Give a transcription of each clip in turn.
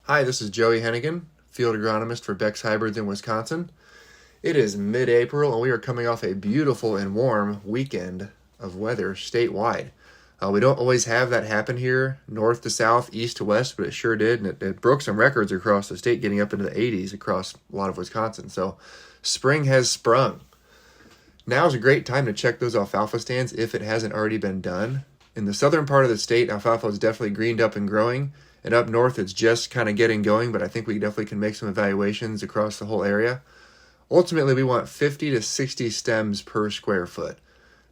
Hi, this is Joey Heneghan, field agronomist for Beck's Hybrids in Wisconsin. It is mid-April and we are coming off a beautiful and warm weekend of weather statewide. We don't always have that happen here, north to south, east to west, but it sure did, and it broke some records across the state, getting up into the 80s across a lot of Wisconsin. So spring has sprung. Now is a great time to check those alfalfa stands if it hasn't already been done. In the southern part of the state, alfalfa is definitely greened up and growing. And up north, it's just kind of getting going, but I think we definitely can make some evaluations across the whole area. Ultimately, we want 50 to 60 stems per square foot.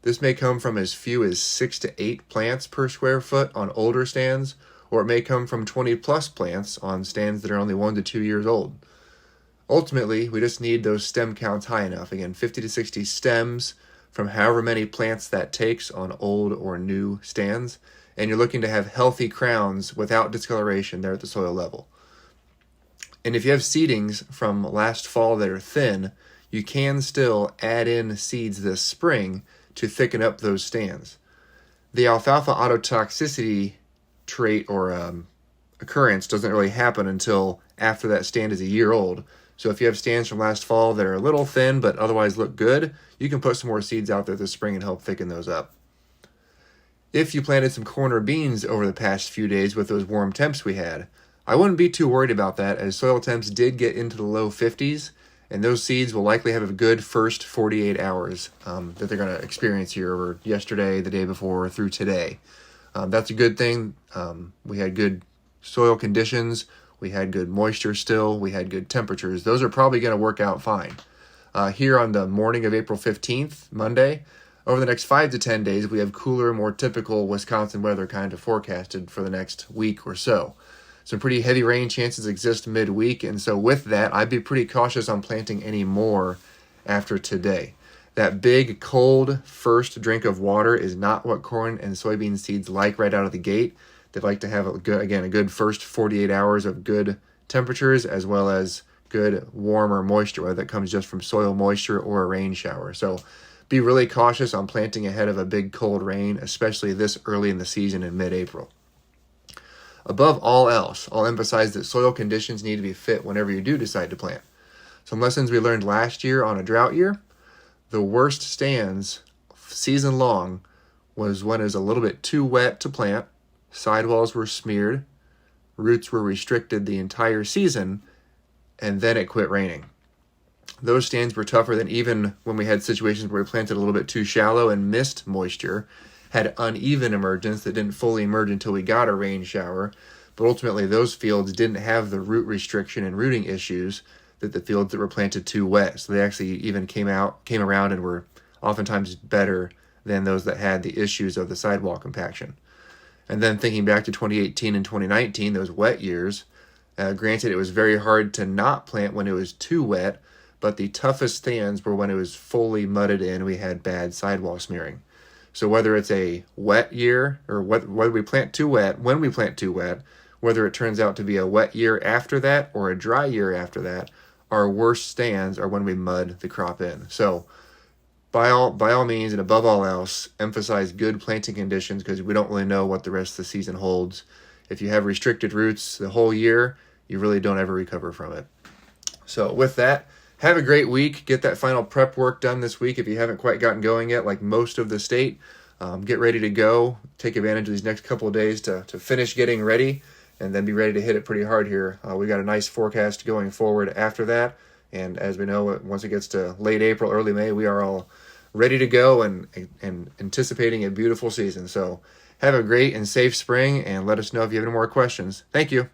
This may come from as few as 6 to 8 plants per square foot on older stands, or it may come from 20 plus plants on stands that are only 1 to 2 years old. Ultimately, we just need those stem counts high enough. Again, 50 to 60 stems from however many plants that takes on old or new stands. And you're looking to have healthy crowns without discoloration there at the soil level. And if you have seedings from last fall that are thin, you can still add in seeds this spring to thicken up those stands. The alfalfa autotoxicity trait or occurrence doesn't really happen until after that stand is a year old. So if you have stands from last fall that are a little thin but otherwise look good, you can put some more seeds out there this spring and help thicken those up. If you planted some corn or beans over the past few days with those warm temps we had, I wouldn't be too worried about that, as soil temps did get into the low 50s, and those seeds will likely have a good first 48 hours that they're going to experience here over yesterday, the day before, through today. That's a good thing. We had good soil conditions. We had good moisture still. We had good temperatures. Those are probably going to work out fine. Here on the morning of April 15th, Monday, over the next 5 to 10 days, we have cooler, more typical Wisconsin weather kind of forecasted for the next week or so. Some pretty heavy rain chances exist midweek, and so with that, I'd be pretty cautious on planting any more after today. That big, cold first drink of water is not what corn and soybean seeds like right out of the gate. They'd like to have, a good first 48 hours of good temperatures as well as good warmer moisture, whether that comes just from soil moisture or a rain shower. So be really cautious on planting ahead of a big cold rain, especially this early in the season in mid-April. Above all else, I'll emphasize that soil conditions need to be fit whenever you do decide to plant. Some lessons we learned last year on a drought year: the worst stands season long was when it was a little bit too wet to plant, sidewalls were smeared, roots were restricted the entire season, and then it quit raining. Those stands were tougher than even when we had situations where we planted a little bit too shallow and missed moisture, had uneven emergence that didn't fully emerge until we got a rain shower. But ultimately, those fields didn't have the root restriction and rooting issues that the fields that were planted too wet. So they actually even came around and were oftentimes better than those that had the issues of the sidewall compaction. And then thinking back to 2018 and 2019, those wet years, granted it was very hard to not plant when it was too wet, but the toughest stands were when it was fully mudded in, we had bad sidewall smearing. So whether it's a wet year or whether we plant too wet, when we plant too wet, whether it turns out to be a wet year after that or a dry year after that, our worst stands are when we mud the crop in. So by all means and above all else, emphasize good planting conditions because we don't really know what the rest of the season holds. If you have restricted roots the whole year, you really don't ever recover from it. So with that, have a great week. Get that final prep work done this week if you haven't quite gotten going yet, like most of the state. Get ready to go. Take advantage of these next couple of days to finish getting ready and then be ready to hit it pretty hard here. We got a nice forecast going forward after that. And as we know, once it gets to late April, early May, we are all ready to go and anticipating a beautiful season. So have a great and safe spring, and let us know if you have any more questions. Thank you.